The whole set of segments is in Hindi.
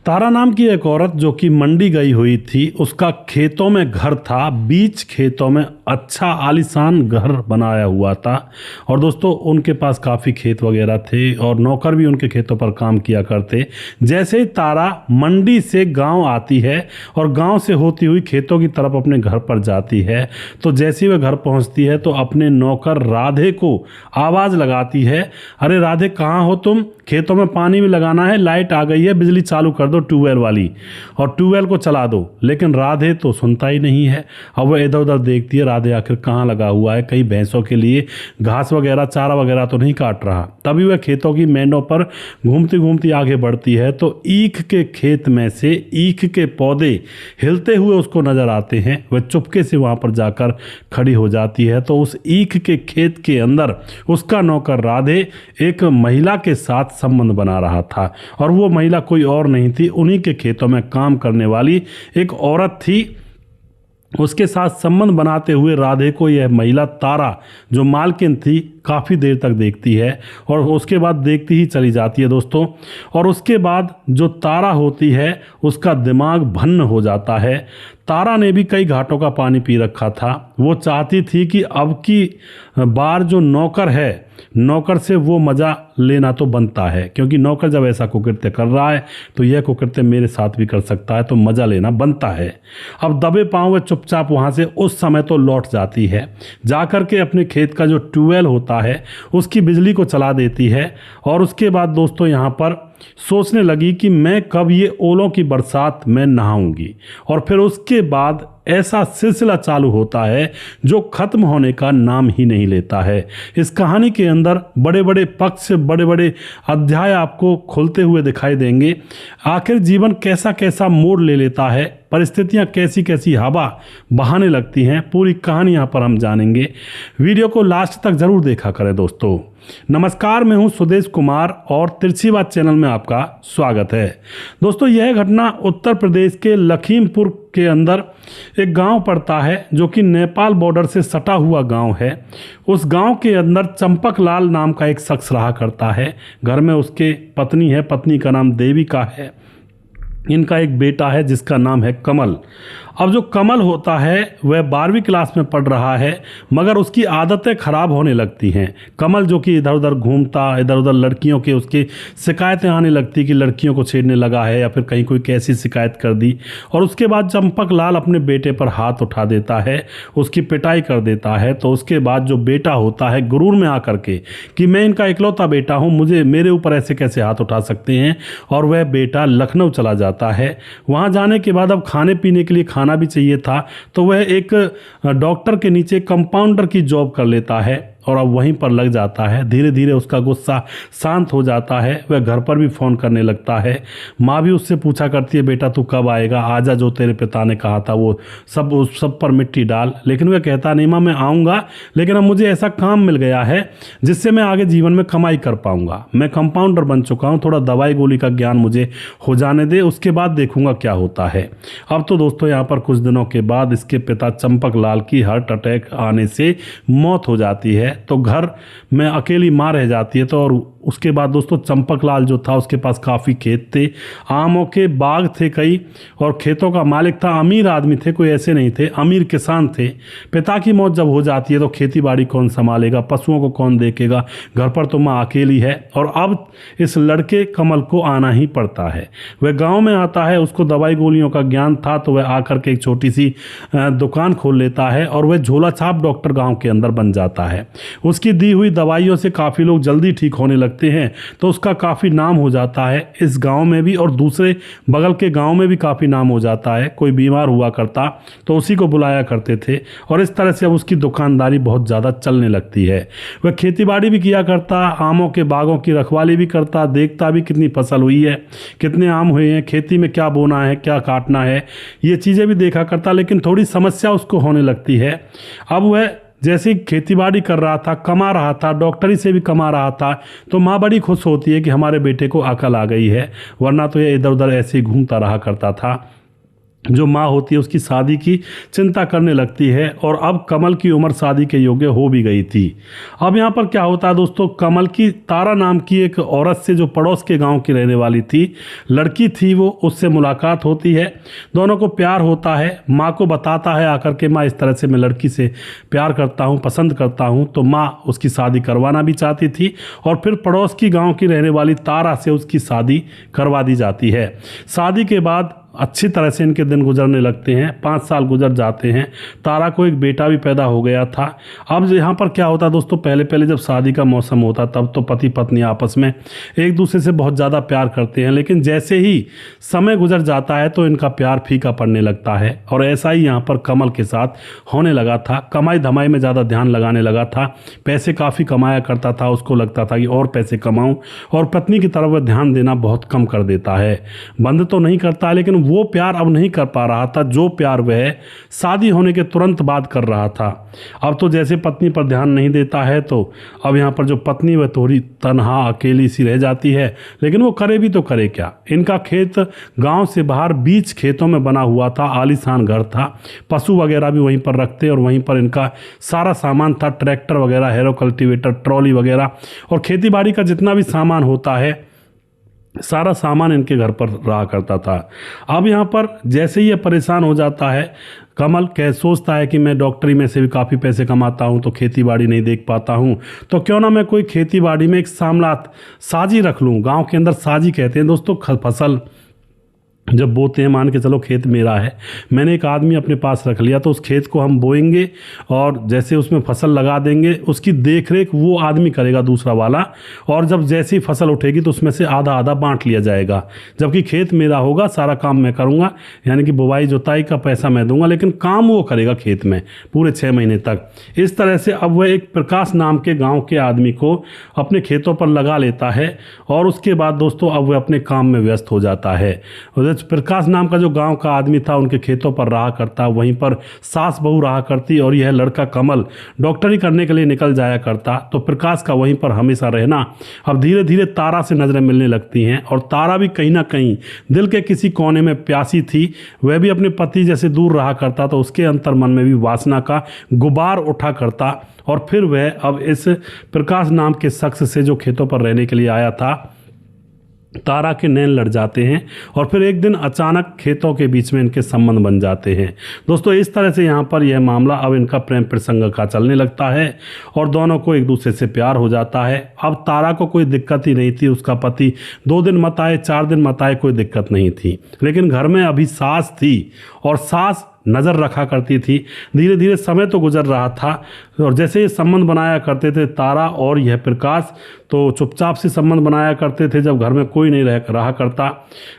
तारा नाम की एक औरत जो कि मंडी गई हुई थी, उसका खेतों में घर था, बीच खेतों में अच्छा आलीशान घर बनाया हुआ था। और दोस्तों उनके पास काफ़ी खेत वगैरह थे और नौकर भी उनके खेतों पर काम किया करते। जैसे ही तारा मंडी से गांव आती है और गांव से होती हुई खेतों की तरफ अपने घर पर जाती है, तो जैसे ही वह घर पहुंचती है तो अपने नौकर राधे को आवाज़ लगाती है, अरे राधे कहाँ हो तुम, खेतों में पानी भी लगाना है, लाइट आ गई है, बिजली चालू कर दो ट्यूबवेल वाली और ट्यूबवेल को चला दो। लेकिन राधे तो सुनता ही नहीं है। अब वह इधर उधर देखती है, राधे आखिर कहाँ लगा हुआ है, कहीं भैंसों के लिए घास वगैरह चारा वगैरह तो नहीं काट रहा। तभी वह खेतों की मेंढों पर घूमती घूमती आगे बढ़ती है तो ईख के खेत में से ईख के पौधे हिलते हुए उसको नजर आते हैं। वह चुपके से वहां पर जाकर खड़ी हो जाती है तो उस ईख के खेत के अंदर उसका नौकर राधे एक महिला के साथ संबंध बना रहा था और वो महिला कोई और नहीं थी, उन्हीं के खेतों में काम करने वाली एक औरत थी। उसके साथ संबंध बनाते हुए राधे को यह महिला तारा जो मालकिन थी काफ़ी देर तक देखती है और उसके बाद देखती ही चली जाती है दोस्तों। और उसके बाद जो तारा होती है उसका दिमाग भन्न हो जाता है। तारा ने भी कई घाटों का पानी पी रखा था। वो चाहती थी कि अब की बार जो नौकर है, नौकर से वो मज़ा लेना तो बनता है, क्योंकि नौकर जब ऐसा कुकृत्य कर रहा है तो यह कुकृत्य मेरे साथ भी कर सकता है, तो मज़ा लेना बनता है। अब दबे पाँव वह चुपचाप वहाँ से उस समय तो लौट जाती है, जाकर के अपने खेत का जो ट्यूबवेल होता है उसकी बिजली को चला देती है। और उसके बाद दोस्तों यहाँ पर सोचने लगी कि मैं कब ये ओलों की बरसात में नहाऊंगी। और फिर उसके बाद ऐसा सिलसिला चालू होता है जो खत्म होने का नाम ही नहीं लेता है। इस कहानी के अंदर बड़े बड़े पक्ष, बड़े बड़े अध्याय आपको खुलते हुए दिखाई देंगे। आखिर जीवन कैसा कैसा मोड़ ले लेता है, परिस्थितियां कैसी कैसी हवा बहाने लगती हैं, पूरी कहानी यहाँ पर हम जानेंगे। वीडियो को लास्ट तक जरूर देखा करें दोस्तों। नमस्कार, मैं हूं सुदेश कुमार और तिरछी बात चैनल में आपका स्वागत है। दोस्तों यह घटना उत्तर प्रदेश के लखीमपुर के अंदर एक गांव पड़ता है जो कि नेपाल बॉर्डर से सटा हुआ गांव है। उस गांव के अंदर चंपक लाल नाम का एक शख्स रहा करता है। घर में उसके पत्नी है, पत्नी का नाम देविका है। इनका एक बेटा है जिसका नाम है कमल। अब जो कमल होता है वह 12वीं क्लास में पढ़ रहा है, मगर उसकी आदतें ख़राब होने लगती हैं। कमल जो कि इधर उधर घूमता, इधर उधर लड़कियों के उसके शिकायतें आने लगती कि लड़कियों को छेड़ने लगा है या फिर कहीं कोई कैसी शिकायत कर दी। और उसके बाद चंपक लाल अपने बेटे पर हाथ उठा देता है, उसकी पिटाई कर देता है। तो उसके बाद जो बेटा होता है गुरूर में आकर के कि मैं इनका इकलौता बेटा हूँ, मुझे मेरे ऊपर ऐसे कैसे हाथ उठा सकते हैं। और वह बेटा लखनऊ चला जाता है। वहाँ जाने के बाद अब खाने पीने के लिए खाना भी चाहिए था, तो वह एक डॉक्टर के नीचे कंपाउंडर की जॉब कर लेता है और अब वहीं पर लग जाता है। धीरे धीरे उसका गुस्सा शांत हो जाता है। वह घर पर भी फ़ोन करने लगता है। माँ भी उससे पूछा करती है, बेटा तू कब आएगा, आजा, जो तेरे पिता ने कहा था वो सब पर मिट्टी डाल। लेकिन वह कहता नहीं माँ मैं आऊँगा, लेकिन अब मुझे ऐसा काम मिल गया है जिससे मैं आगे जीवन में कमाई कर पाऊँगा। मैं कंपाउंडर बन चुका हूँ, थोड़ा दवाई गोली का ज्ञान मुझे हो जाने दे, उसके बाद देखूँगा क्या होता है। अब तो दोस्तों यहाँ पर कुछ दिनों के बाद इसके पिता चंपक लाल की हार्ट अटैक आने से मौत हो जाती है। तो घर में अकेली माँ रह जाती है। तो और उसके बाद दोस्तों चंपक लाल जो था उसके पास काफ़ी खेत थे, आमों के बाग थे कई, और खेतों का मालिक था। अमीर आदमी थे, कोई ऐसे नहीं थे, अमीर किसान थे। पिता की मौत जब हो जाती है तो खेती बाड़ी कौन संभालेगा, पशुओं को कौन देखेगा, घर पर तो माँ अकेली है। और अब इस लड़के कमल को आना ही पड़ता है। वह गाँव में आता है, उसको दवाई गोलियों का ज्ञान था, तो वह आकर के एक छोटी सी दुकान खोल लेता है और वह झोला छाप डॉक्टर गाँव के अंदर बन जाता है। उसकी दी हुई दवाइयों से काफ़ी लोग जल्दी ठीक होने लगते हैं, तो उसका काफ़ी नाम हो जाता है इस गांव में भी और दूसरे बगल के गांव में भी काफ़ी नाम हो जाता है। कोई बीमार हुआ करता तो उसी को बुलाया करते थे और इस तरह से अब उसकी दुकानदारी बहुत ज़्यादा चलने लगती है। वह खेतीबाड़ी भी किया करता, आमों के बागों की रखवाली भी करता, देखता भी कितनी फसल हुई है, कितने आम हुए हैं, खेती में क्या बोना है, क्या काटना है, ये चीज़ें भी देखा करता। लेकिन थोड़ी समस्या उसको होने लगती है। अब वह जैसे ही खेतीबाड़ी कर रहा था, कमा रहा था, डॉक्टरी से भी कमा रहा था, तो माँ बड़ी खुश होती है कि हमारे बेटे को अकल आ गई है, वरना तो ये इधर उधर ऐसे ही घूमता रहा करता था। जो माँ होती है उसकी शादी की चिंता करने लगती है। और अब कमल की उम्र शादी के योग्य हो भी गई थी। अब यहाँ पर क्या होता है दोस्तों, कमल की तारा नाम की एक औरत से, जो पड़ोस के गांव की रहने वाली थी, लड़की थी वो, उससे मुलाकात होती है। दोनों को प्यार होता है। माँ को बताता है आकर के, माँ इस तरह से मैं लड़की से प्यार करता हूँ, पसंद करता हूँ। तो माँ उसकी शादी करवाना भी चाहती थी और फिर पड़ोस की गाँव की रहने वाली तारा से उसकी शादी करवा दी जाती है। शादी के बाद अच्छी तरह से इनके दिन गुजरने लगते हैं। 5 साल गुजर जाते हैं। तारा को एक बेटा भी पैदा हो गया था। अब यहाँ पर क्या होता है दोस्तों, पहले पहले जब शादी का मौसम होता तब तो पति पत्नी आपस में एक दूसरे से बहुत ज़्यादा प्यार करते हैं, लेकिन जैसे ही समय गुजर जाता है तो इनका प्यार फीका पड़ने लगता है। और ऐसा ही यहाँ पर कमल के साथ होने लगा था। कमाई धमाई में ज़्यादा ध्यान लगाने लगा था। पैसे काफ़ी कमाया करता था, उसको लगता था कि और पैसे कमाऊँ, और पत्नी की तरफ वह ध्यान देना बहुत कम कर देता है। बंद तो नहीं करता है, लेकिन वो प्यार अब नहीं कर पा रहा था जो प्यार वह शादी होने के तुरंत बाद कर रहा था। अब तो जैसे पत्नी पर ध्यान नहीं देता है, तो अब यहाँ पर जो पत्नी वह थोड़ी तन्हा अकेली सी रह जाती है। लेकिन वो करे भी तो करे क्या। इनका खेत गांव से बाहर बीच खेतों में बना हुआ था, आलीशान घर था। पशु वगैरह भी वहीं पर रखते और वहीं पर इनका सारा सामान था, ट्रैक्टर वगैरह, हैरो कल्टीवेटर, ट्रॉली वगैरह, और खेती बाड़ी का जितना भी सामान होता है सारा सामान इनके घर पर रहा करता था। अब यहाँ पर जैसे ही ये परेशान हो जाता है, कमल सोचता है कि मैं डॉक्टरी में से भी काफ़ी पैसे कमाता हूँ, तो खेती बाड़ी नहीं देख पाता हूँ, तो क्यों ना मैं कोई खेती बाड़ी में एक साजी रख लूँ। गांव के अंदर साजी कहते हैं दोस्तों फसल जब बोते हैं। मान के चलो खेत मेरा है, मैंने एक आदमी अपने पास रख लिया, तो उस खेत को हम बोएंगे और जैसे उसमें फसल लगा देंगे, उसकी देख रेख वो आदमी करेगा दूसरा वाला। और जब जैसी फसल उठेगी तो उसमें से आधा आधा बांट लिया जाएगा। जबकि खेत मेरा होगा, सारा काम मैं करूँगा, यानी कि बुवाई जुताई का पैसा मैं दूंगा, लेकिन काम वो करेगा खेत में पूरे 6 महीने तक। इस तरह से अब वह एक प्रकाश नाम के गाँव के आदमी को अपने खेतों पर लगा लेता है। और उसके बाद दोस्तों अब वह अपने काम में व्यस्त हो जाता है। प्रकाश नाम का जो गांव का आदमी था उनके खेतों पर रहा करता, वहीं पर सास बहू रहा करती, और यह लड़का कमल डॉक्टरी करने के लिए निकल जाया करता। तो प्रकाश का वहीं पर हमेशा रहना अब धीरे धीरे तारा से नजरें मिलने लगती हैं। और तारा भी कहीं ना कहीं दिल के किसी कोने में प्यासी थी। वह भी अपने पति जैसे दूर रहा करता, तो उसके अंतर मन में भी वासना का गुबार उठा करता। और फिर वह अब इस प्रकाश नाम के शख्स से, जो खेतों पर रहने के लिए आया था, तारा के नैन लड़ जाते हैं। और फिर एक दिन अचानक खेतों के बीच में इनके संबंध बन जाते हैं। दोस्तों इस तरह से यहाँ पर यह मामला अब इनका प्रेम प्रसंग का चलने लगता है और दोनों को एक दूसरे से प्यार हो जाता है। अब तारा को कोई दिक्कत ही नहीं थी। उसका पति 2 दिन मत आए, 4 दिन मत आए, कोई दिक्कत नहीं थी। लेकिन घर में अभी सास थी और सास नज़र रखा करती थी। धीरे धीरे समय तो गुजर रहा था और जैसे ये संबंध बनाया करते थे तारा और यह प्रकाश, तो चुपचाप से संबंध बनाया करते थे जब घर में कोई नहीं रहा करता।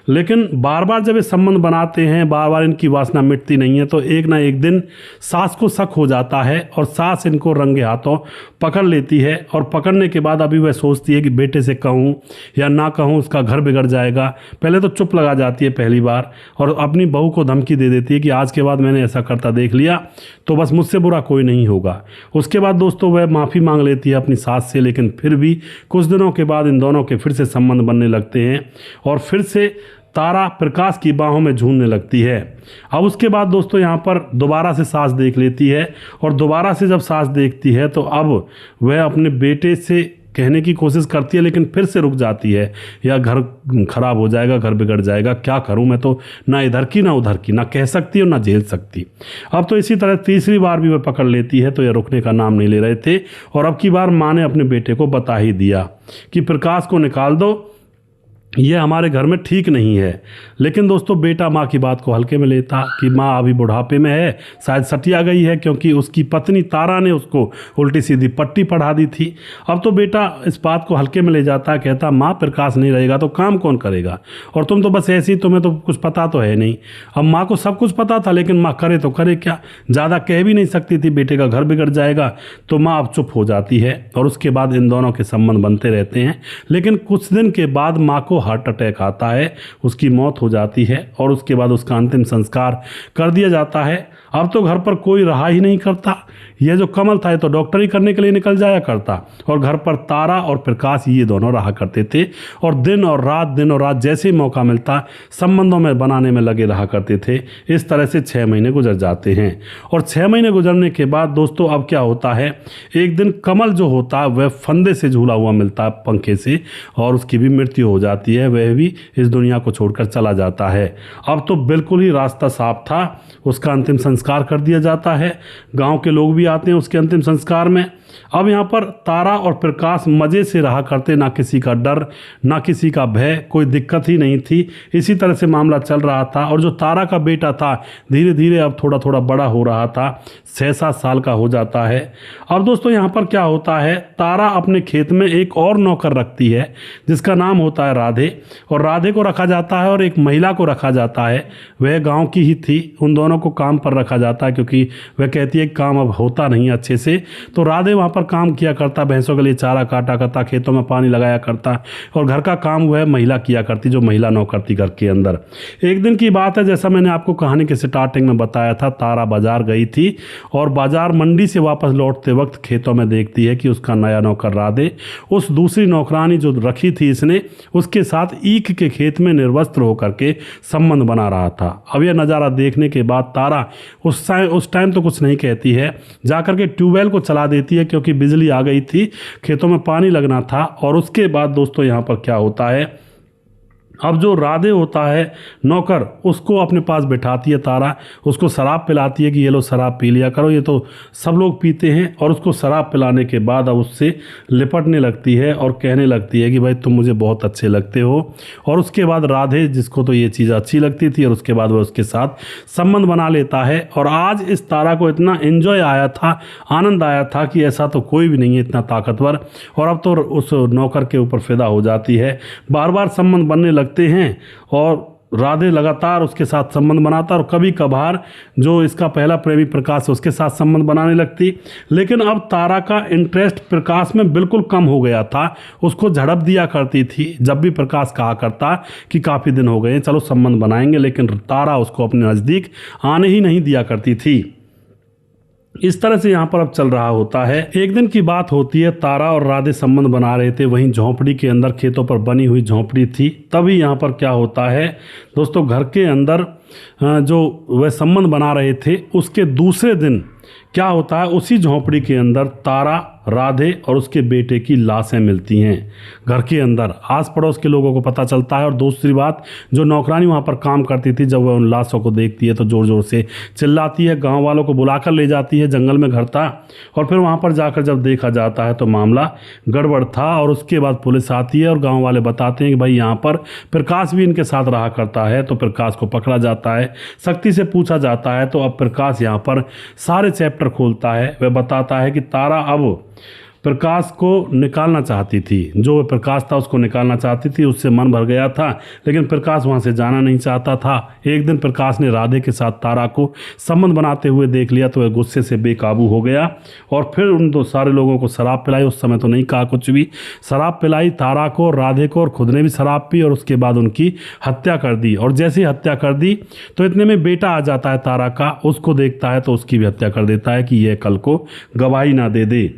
लेकिन बार बार जब ये संबंध बनाते हैं, बार बार इनकी वासना मिटती नहीं है, तो एक ना एक दिन सास को शक हो जाता है और सास इनको रंगे हाथों पकड़ लेती है। और पकड़ने के बाद अभी वह सोचती है कि बेटे से कहूँ या ना कहूँ, उसका घर बिगड़ जाएगा। पहले तो चुप लगा जाती है पहली बार और अपनी बहू को धमकी दे देती है कि आज के बाद मैंने ऐसा करता देख लिया तो बस मुझसे बुरा कोई नहीं होगा। उसके बाद दोस्तों वह माफ़ी मांग लेती है अपनी सास से। लेकिन फिर भी कुछ दिनों के बाद इन दोनों के फिर से संबंध बनने लगते हैं और फिर से तारा प्रकाश की बाहों में झूमने लगती है। अब उसके बाद दोस्तों यहाँ पर दोबारा से सास देख लेती है और दोबारा से जब सास देखती है तो अब वह अपने बेटे से कहने की कोशिश करती है, लेकिन फिर से रुक जाती है। या घर खराब हो जाएगा, घर बिगड़ जाएगा, क्या करूं मैं, तो ना इधर की ना उधर की, ना कह सकती और ना झेल सकती। अब तो इसी तरह तीसरी बार भी वह पकड़ लेती है तो यह रुकने का नाम नहीं ले रहे थे। और अब की बार माँ ने अपने बेटे को बता ही दिया कि प्रकाश को निकाल दो, ये हमारे घर में ठीक नहीं है। लेकिन दोस्तों बेटा माँ की बात को हल्के में लेता कि माँ अभी बुढ़ापे में है, शायद सटिया गई है, क्योंकि उसकी पत्नी तारा ने उसको उल्टी सीधी पट्टी पढ़ा दी थी। अब तो बेटा इस बात को हल्के में ले जाता, कहता माँ प्रकाश नहीं रहेगा तो काम कौन करेगा, और तुम तो बस ऐसी, तुम्हें तो कुछ पता तो है नहीं। अब माँ को सब कुछ पता था, लेकिन माँ करे तो करे क्या, ज़्यादा कह भी नहीं सकती थी, बेटे का घर बिगड़ जाएगा। तो माँ अब चुप हो जाती है और उसके बाद इन दोनों के संबंध बनते रहते हैं। लेकिन कुछ दिन के बाद माँ को हार्ट अटैक आता है, उसकी मौत हो जाती है और उसके बाद उसका अंतिम संस्कार कर दिया जाता है। अब तो घर पर कोई रहा ही नहीं करता। यह जो कमल था ये तो डॉक्टर ही करने के लिए निकल जाया करता, और घर पर तारा और प्रकाश ये दोनों रहा करते थे और दिन और रात जैसे ही मौका मिलता संबंधों में बनाने में लगे रहा करते थे। इस तरह से 6 महीने गुजर जाते हैं और 6 महीने गुजरने के बाद दोस्तों अब क्या होता है, एक दिन कमल जो होता है वह फंदे से झूला हुआ मिलता है पंखे से, और उसकी भी मृत्यु हो जाती है, वह भी इस दुनिया को छोड़कर चला जाता है। अब तो बिल्कुल ही रास्ता साफ था, उसका अंतिम संस्कार कर दिया जाता है। गांव के लोग भी आते हैं उसके अंतिम संस्कार में। अब यहाँ पर तारा और प्रकाश मज़े से रहा करते, ना किसी का डर ना किसी का भय, कोई दिक्कत ही नहीं थी। इसी तरह से मामला चल रहा था। और जो तारा का बेटा था धीरे धीरे अब थोड़ा थोड़ा बड़ा हो रहा था, 6-7 साल का हो जाता है। अब दोस्तों यहाँ पर क्या होता है, तारा अपने खेत में एक और नौकर रखती है जिसका नाम होता है राधे, और राधे को रखा जाता है और एक महिला को रखा जाता है, वह गाँव की ही थी। उन दोनों को काम पर रखा जाता है क्योंकि वह कहती है काम अब होता नहीं अच्छे से। तो राधे वहाँ पर काम किया करता, भैंसों के लिए चारा काटा करता, खेतों में पानी लगाया करता, और घर का काम वह महिला किया करती, जो महिला नौकर थी घर के अंदर। एक दिन की बात है, जैसा मैंने आपको कहानी के स्टार्टिंग में बताया था, तारा बाजार गई थी और बाजार मंडी से वापस लौटते वक्त खेतों में देखती है कि उसका नया नौकर राधे उस दूसरी नौकरानी जो रखी थी इसने, उसके साथ ईख के खेत में निर्वस्त्र होकर के संबंध बना रहा था। अब यह नज़ारा देखने के बाद तारा उस टाइम तो कुछ नहीं कहती है, जाकर के ट्यूबवेल को चला देती है क्योंकि बिजली आ गई थी, खेतों में पानी लगना था। और उसके बाद दोस्तों यहाँ पर क्या होता है, अब जो राधे होता है नौकर, उसको अपने पास बिठाती है तारा, उसको शराब पिलाती है कि ये लो शराब पी लिया करो, ये तो सब लोग पीते हैं। और उसको शराब पिलाने के बाद अब उससे लिपटने लगती है और कहने लगती है कि भाई तुम मुझे बहुत अच्छे लगते हो। और उसके बाद राधे, जिसको तो ये चीज़ अच्छी लगती थी, और उसके बाद वह उसके साथ संबंध बना लेता है। और आज इस तारा को इतना एंजॉय आया था, आनंद आया था कि ऐसा तो कोई भी नहीं है इतना ताकतवर। और अब तो उस नौकर के ऊपर फिदा हो जाती है, बार बार संबंध बनने लगते हैं और राधे लगातार उसके साथ संबंध बनाता, और कभी कभार जो इसका पहला प्रेमी प्रकाश है उसके साथ संबंध बनाने लगती। लेकिन अब तारा का इंटरेस्ट प्रकाश में बिल्कुल कम हो गया था, उसको झड़प दिया करती थी जब भी प्रकाश कहा करता कि काफ़ी दिन हो गए चलो संबंध बनाएंगे, लेकिन तारा उसको अपने नज़दीक आने ही नहीं दिया करती थी। इस तरह से यहाँ पर अब चल रहा होता है। एक दिन की बात होती है, तारा और राधे संबंध बना रहे थे, वहीं झोंपड़ी के अंदर, खेतों पर बनी हुई झोंपड़ी थी। तभी यहाँ पर क्या होता है दोस्तों, घर के अंदर जो वह संबंध बना रहे थे उसके दूसरे दिन क्या होता है, उसी झोंपड़ी के अंदर तारा, राधे और उसके बेटे की लाशें मिलती हैं घर के अंदर। आस पड़ोस के लोगों को पता चलता है। और दूसरी बात, जो नौकरानी वहाँ पर काम करती थी, जब वह उन लाशों को देखती है तो ज़ोर ज़ोर से चिल्लाती है, गांव वालों को बुलाकर ले जाती है, जंगल में घर था। और फिर वहाँ पर जाकर जब देखा जाता है तो मामला गड़बड़ था। और उसके बाद पुलिस आती है और गाँव वाले बताते हैं कि भाई यहाँ पर प्रकाश भी इनके साथ रहा करता है। तो प्रकाश को पकड़ा जाता है, सख्ती से पूछा जाता है। तो अब प्रकाश यहाँ पर सारे चैप्टर खोलता है। वह बताता है कि तारा अब प्रकाश को निकालना चाहती थी, जो प्रकाश था उसको निकालना चाहती थी, उससे मन भर गया था, लेकिन प्रकाश वहाँ से जाना नहीं चाहता था। एक दिन प्रकाश ने राधे के साथ तारा को संबंध बनाते हुए देख लिया तो वह गुस्से से बेकाबू हो गया और फिर उन दो सारे लोगों को शराब पिलाई। उस समय तो नहीं कहा कुछ भी, शराब पिलाई तारा को, राधे को, और खुद ने भी शराब पी और उसके बाद उनकी हत्या कर दी। और जैसे ही हत्या कर दी तो इतने में बेटा आ जाता है तारा का, उसको देखता है तो उसकी भी हत्या कर देता है कि यह कल को गवाही ना दे दे।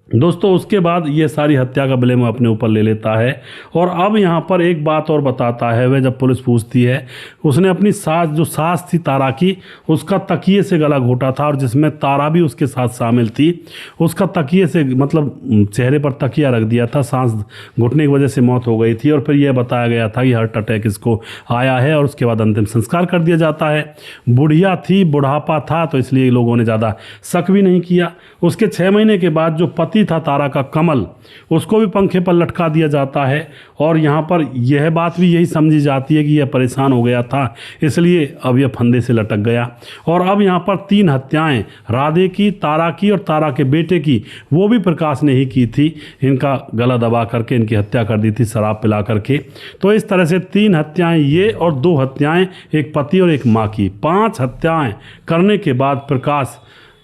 दोस्तों उसके बाद ये सारी हत्या का ब्लेम अपने ऊपर ले लेता है। और अब यहाँ पर एक बात और बताता है, वह जब पुलिस पूछती है, उसने अपनी सास, जो सास थी तारा की, उसका तकिए से गला घोटा था और जिसमें तारा भी उसके साथ शामिल थी, उसका तकिए से मतलब चेहरे पर तकिया रख दिया था, सांस घुटने की वजह से मौत हो गई थी। और फिर यह बताया गया था कि हार्ट अटैक इसको आया है और उसके बाद अंतिम संस्कार कर दिया जाता है। बुढ़िया थी, बुढ़ापा था, तो इसलिए लोगों ने ज़्यादा शक भी नहीं किया। उसके 6 महीने के बाद जो पति था तारा का, कमल, उसको भी पंखे पर लटका दिया जाता है। और यहाँ पर यह बात भी यही समझी जाती है कि यह परेशान हो गया था, इसलिए अब यह फंदे से लटक गया। और अब यहाँ पर 3 हत्याएं, राधे की, तारा की और तारा के बेटे की, वो भी प्रकाश ने ही की थी। इनका गला दबा करके इनकी हत्या कर दी थी शराब पिला करके। तो इस तरह से 3 हत्याएं ये और 2 हत्याएं एक पति और एक माँ की, 5 हत्याएं करने के बाद प्रकाश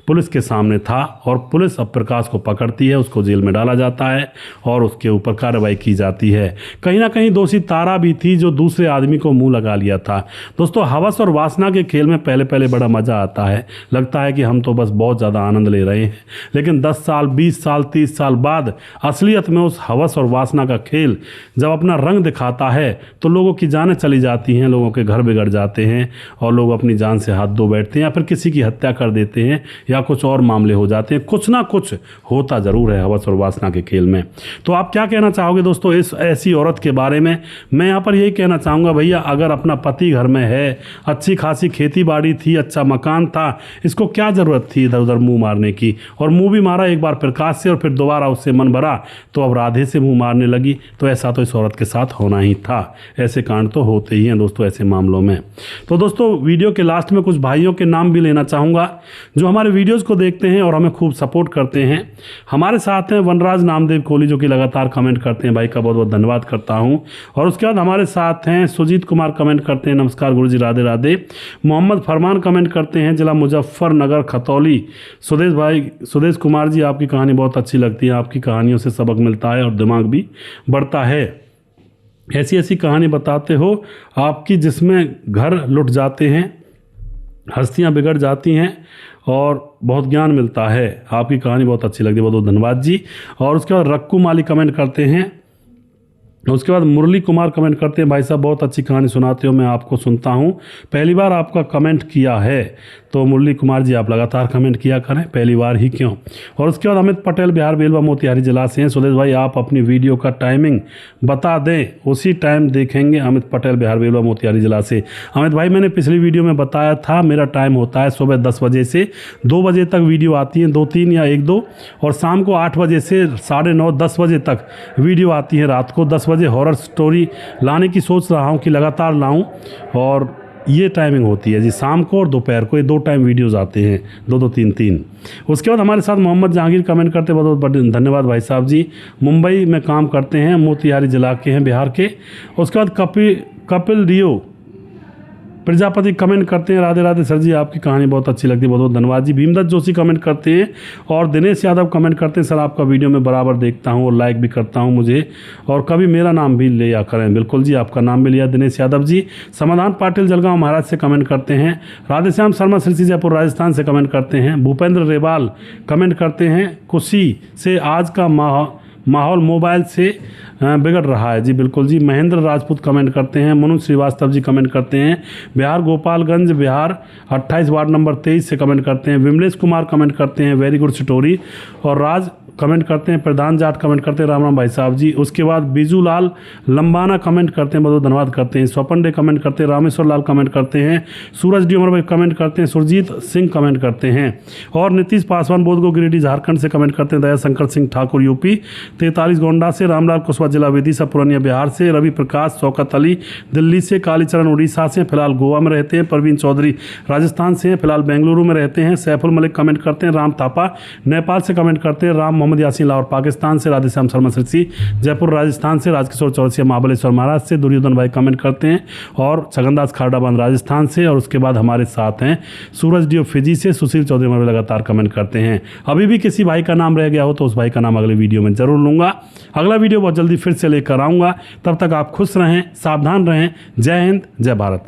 पुलिस के सामने था और पुलिस अब प्रकाश को पकड़ती है, उसको जेल में डाला जाता है और उसके ऊपर कार्रवाई की जाती है। कहीं ना कहीं दोषी तारा भी थी जो दूसरे आदमी को मुंह लगा लिया था। दोस्तों, हवस और वासना के खेल में पहले पहले बड़ा मज़ा आता है, लगता है कि हम तो बस बहुत ज़्यादा आनंद ले रहे हैं, लेकिन 10 साल 20 साल 30 साल बाद असलियत में उस हवस और वासना का खेल जब अपना रंग दिखाता है तो लोगों की जानें चली जाती हैं, लोगों के घर बिगड़ जाते हैं और लोग अपनी जान से हाथ धो बैठते हैं या फिर किसी की हत्या कर देते हैं या कुछ और मामले हो जाते हैं। कुछ ना कुछ होता ज़रूर है हवस और वासना के खेल में। तो आप क्या कहना चाहोगे दोस्तों इस ऐसी औरत के बारे में? मैं यहाँ पर यही कहना चाहूँगा, भैया अगर अपना पति घर में है, अच्छी खासी खेती बाड़ी थी, अच्छा मकान था, इसको क्या ज़रूरत थी इधर उधर मुँह मारने की? और मुँह भी मारा एक बार प्रकाश से और फिर दोबारा उससे मन भरा तो अब राधे से मुँह मारने लगी। तो ऐसा तो इस औरत के साथ होना ही था। ऐसे कांड तो होते ही हैं दोस्तों ऐसे मामलों में। तो दोस्तों, वीडियो के लास्ट में कुछ भाइयों के नाम भी लेना चाहूँगा जो हमारे वीडियोज़ को देखते हैं और हमें खूब सपोर्ट करते हैं। हमारे साथ हैं वनराज नामदेव कोहली जो कि लगातार कमेंट करते हैं, भाई का बहुत बहुत धन्यवाद करता हूं। और उसके बाद हमारे साथ हैं सुजीत कुमार कमेंट करते हैं, नमस्कार गुरुजी राधे राधे। मोहम्मद फरमान कमेंट करते हैं, जिला मुजफ्फरनगर खतौली। सुदेश कुमार जी, आपकी कहानी बहुत अच्छी लगती है, आपकी कहानियों से सबक मिलता है और दिमाग भी बढ़ता है। ऐसी ऐसी कहानी बताते हो आपकी जिसमें घर लुट जाते हैं, हस्तियाँ बिगड़ जाती हैं और बहुत ज्ञान मिलता है। आपकी कहानी बहुत अच्छी लगती है, बहुत बहुत धन्यवाद जी। और उसके बाद रक्कू माली कमेंट करते हैं। उसके बाद मुरली कुमार कमेंट करते हैं, भाई साहब बहुत अच्छी कहानी सुनाते हो, मैं आपको सुनता हूँ, पहली बार आपका कमेंट किया है। तो मुरली कुमार जी आप लगातार कमेंट किया करें, पहली बार ही क्यों। और उसके बाद अमित पटेल बिहार बेलवा मोतिहारी जिला से हैं, सुदेश भाई आप अपनी वीडियो का टाइमिंग बता दें, उसी टाइम देखेंगे। अमित पटेल बिहार बेलवा मोतिहारी जिला से। अमित भाई मैंने पिछली वीडियो में बताया था, मेरा टाइम होता है सुबह 10 बजे से 2 बजे तक वीडियो आती हैं, 2-3 या 1-2, और शाम को 8 बजे से 9:30-10 बजे तक वीडियो आती है। रात को 10 बजे हॉरर स्टोरी लाने की सोच रहा हूँ कि लगातार लाऊं, और ये टाइमिंग होती है जी, शाम को और दोपहर को, ये 2 टाइम वीडियोस आते हैं, 2-2 3-3। उसके बाद हमारे साथ मोहम्मद जहांगीर कमेंट करते हैं, बहुत बहुत धन्यवाद भाई साहब जी। मुंबई में काम करते हैं, मोतिहारी जिला के हैं, बिहार के। उसके बाद कपिल रियो प्रजापति कमेंट करते हैं, राधे राधे सर जी आपकी कहानी बहुत अच्छी लगती है, बहुत बहुत धन्यवाद जी। भीमदत्त जोशी कमेंट करते हैं और दिनेश यादव कमेंट करते हैं, सर आपका वीडियो में बराबर देखता हूं और लाइक भी करता हूं मुझे, और कभी मेरा नाम भी लिया करें। बिल्कुल जी, आपका नाम भी लिया दिनेश यादव जी। समाधान पाटिल जलगांव महाराज से कमेंट करते हैं। राधेश्याम शर्मा श्री जयपुर राजस्थान से कमेंट करते हैं। भूपेंद्र रेवाल कमेंट करते हैं, कुशी से आज का माहौल मोबाइल से बिगड़ रहा है जी, बिल्कुल जी। महेंद्र राजपूत कमेंट करते हैं। मनु श्रीवास्तव जी कमेंट करते हैं, बिहार गोपालगंज बिहार 28 वार्ड नंबर 23 से कमेंट करते हैं। विमलेश कुमार कमेंट करते हैं, वेरी गुड स्टोरी। और राज कमेंट करते हैं, प्रधान जाट कमेंट करते हैं, राम राम भाई साहब जी। उसके बाद बीजू लाल लंबाना कमेंट करते हैं, बहुत धन्यवाद करते हैं। स्वपन डे कमेंट करते हैं, रामेश्वर लाल कमेंट करते हैं, सूरज डी उमर भाई कमेंट करते हैं, सुरजीत सिंह कमेंट करते हैं, और नीतीश पासवान बोधगो गिरिडीह झारखंड से कमेंट करते हैं। दया शंकर सिंह ठाकुर यूपी 43 गोंडा से। रामलाल कुशवाहा जिला विदिशा पुरानिया बिहार से। रवि प्रकाश शौकत अली दिल्ली से। कालीचरण उड़ीसा से, फिलहाल गोवा में रहते हैं। परवीन चौधरी राजस्थान से, फिलहाल बेंगलुरु में रहते हैं। सैफुल मलिक कमेंट करते हैं। राम थापा नेपाल से कमेंट करते हैं। राम मोहम्मद यासीन लाहौर पाकिस्तान से। राधेश्याम शर्मा श्री जयपुर राजस्थान से। राजकिशोर चौरसिया महाबलेश्वर महाराज से। दुर्योधन भाई कमेंट करते हैं, और छगनदास खारडाबाद राजस्थान से। और उसके बाद हमारे साथ हैं सूरज डियो फिजी से। सुशील चौधरी हमारे लगातार कमेंट करते हैं। अभी भी किसी भाई का नाम रह गया हो तो उस भाई का नाम अगले वीडियो में जरूर लूँगा। अगला वीडियो बहुत जल्दी फिर से लेकर आऊँगा, तब तक आप खुश रहें, सावधान रहें। जय हिंद, जय भारत।